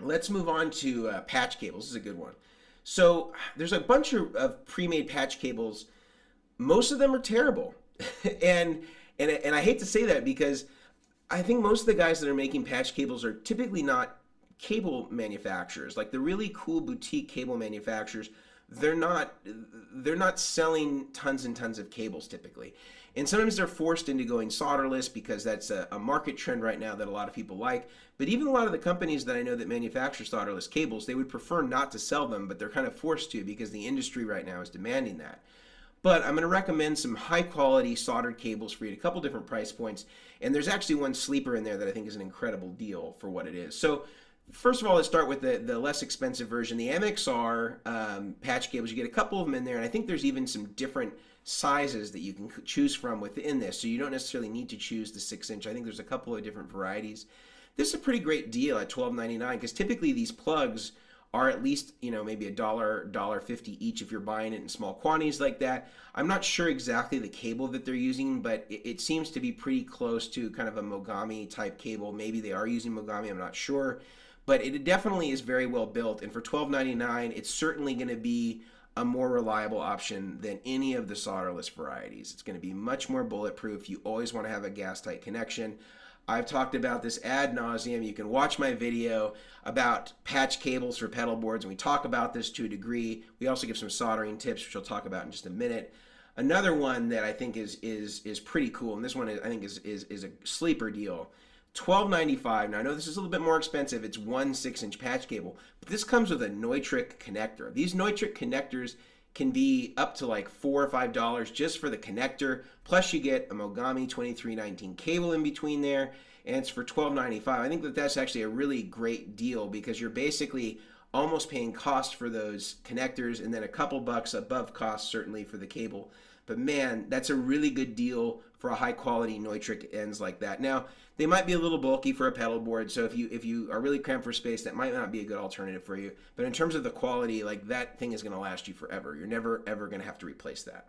Let's move on to patch cables. This is a good one. So there's a bunch of pre-made patch cables. Most of them are terrible, and and I hate to say that because I think most of the guys that are making patch cables are typically not cable manufacturers. Like the really cool boutique cable manufacturers, they're not they're not selling tons and tons of cables typically. And sometimes they're forced into going solderless because that's a market trend right now that a lot of people like. But even a lot of the companies that I know that manufacture solderless cables, they would prefer not to sell them, but they're kind of forced to because the industry right now is demanding that. But I'm going to recommend some high quality soldered cables for you at a couple different price points. And there's actually one sleeper in there that I think is an incredible deal for what it is. So first of all, let's start with the less expensive version. The MXR patch cables, you get a couple of them in there. And I think there's even some different sizes that you can choose from within this. So you don't necessarily need to choose the 6-inch. I think there's a couple of different varieties. This is a pretty great deal at $12.99 because typically these plugs are at least, maybe $1.50 each if you're buying it in small quantities like that. I'm not sure exactly the cable that they're using, but it seems to be pretty close to kind of a Mogami type cable. Maybe they are using Mogami, I'm not sure. But it definitely is very well built, and for $12.99, it's certainly going to be a more reliable option than any of the solderless varieties. It's going to be much more bulletproof. You always want to have a gas tight connection. I've talked about this ad nauseum. You can watch my video about patch cables for pedal boards, and we talk about this to a degree. We also give some soldering tips, which I'll talk about in just a minute. Another one that I think is pretty cool, and this one I think is a sleeper deal. $12.95. Now I know this is a little bit more expensive. It's one 6-inch patch cable, but this comes with a Neutrik connector. These Neutrik connectors can be up to like $4 or $5 just for the connector. Plus you get a Mogami 2319 cable in between there, and it's for $12.95. I think that that's actually a really great deal because you're basically almost paying cost for those connectors and then a couple bucks above cost certainly for the cable. But man, that's a really good deal for a high quality Neutrik ends like that. Now, they might be a little bulky for a pedal board, so if you are really cramped for space, that might not be a good alternative for you. But in terms of the quality, like that thing is going to last you forever. You're never ever going to have to replace that.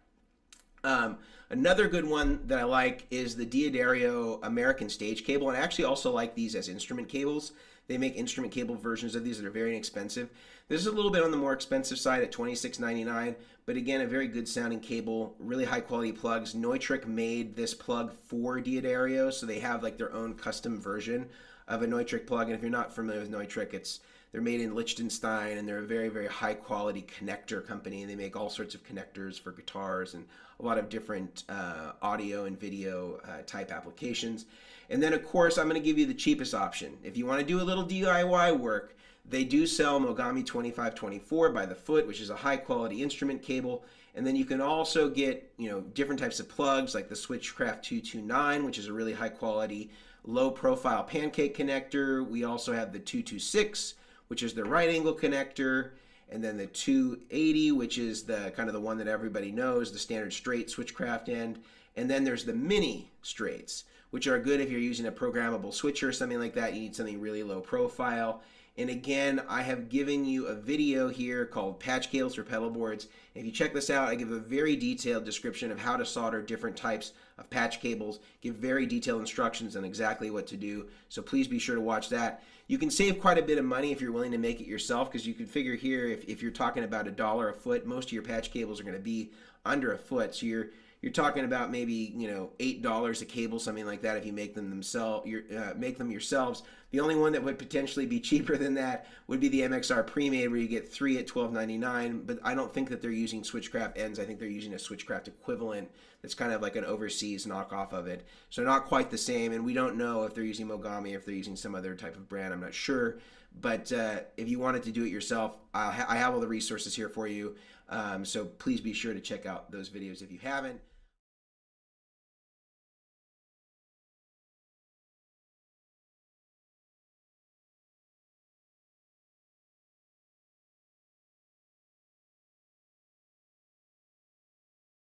Another good one that I like is the DAddario American Stage Cable, and I actually also like these as instrument cables. They make instrument cable versions of these that are very inexpensive. This is a little bit on the more expensive side at $26.99, but again, a very good sounding cable, really high quality plugs. Neutrik made this plug for DAddario, so they have like their own custom version of a Neutrik plug. And if you're not familiar with Neutrik, they're made in Liechtenstein, and they're a very, very high quality connector company. And they make all sorts of connectors for guitars and a lot of different audio and video type applications. And then, of course, I'm going to give you the cheapest option. If you want to do a little DIY work, they do sell Mogami 2524 by the foot, which is a high quality instrument cable. And then you can also get, different types of plugs like the Switchcraft 229, which is a really high quality, low profile pancake connector. We also have the 226, which is the right angle connector. And then the 280, which is the kind of the one that everybody knows, the standard straight Switchcraft end. And then there's the mini straights, which are good if you're using a programmable switcher or something like that. You need something really low profile. And again, I have given you a video here called Patch Cables for Pedal Boards. If you check this out, I give a very detailed description of how to solder different types of patch cables, give very detailed instructions on exactly what to do. So please be sure to watch that. You can save quite a bit of money if you're willing to make it yourself, because you can figure here, if you're talking about $1 a foot, most of your patch cables are going to be under a foot. So you're talking about maybe $8 a cable, something like that, if you make them yourselves. The only one that would potentially be cheaper than that would be the MXR pre-made, where you get 3 at $12.99. But I don't think that they're using Switchcraft ends. I think they're using a Switchcraft equivalent that's kind of like an overseas knockoff of it. So not quite the same, and we don't know if they're using Mogami or if they're using some other type of brand. I'm not sure. But if you wanted to do it yourself, I have all the resources here for you. So please be sure to check out those videos if you haven't.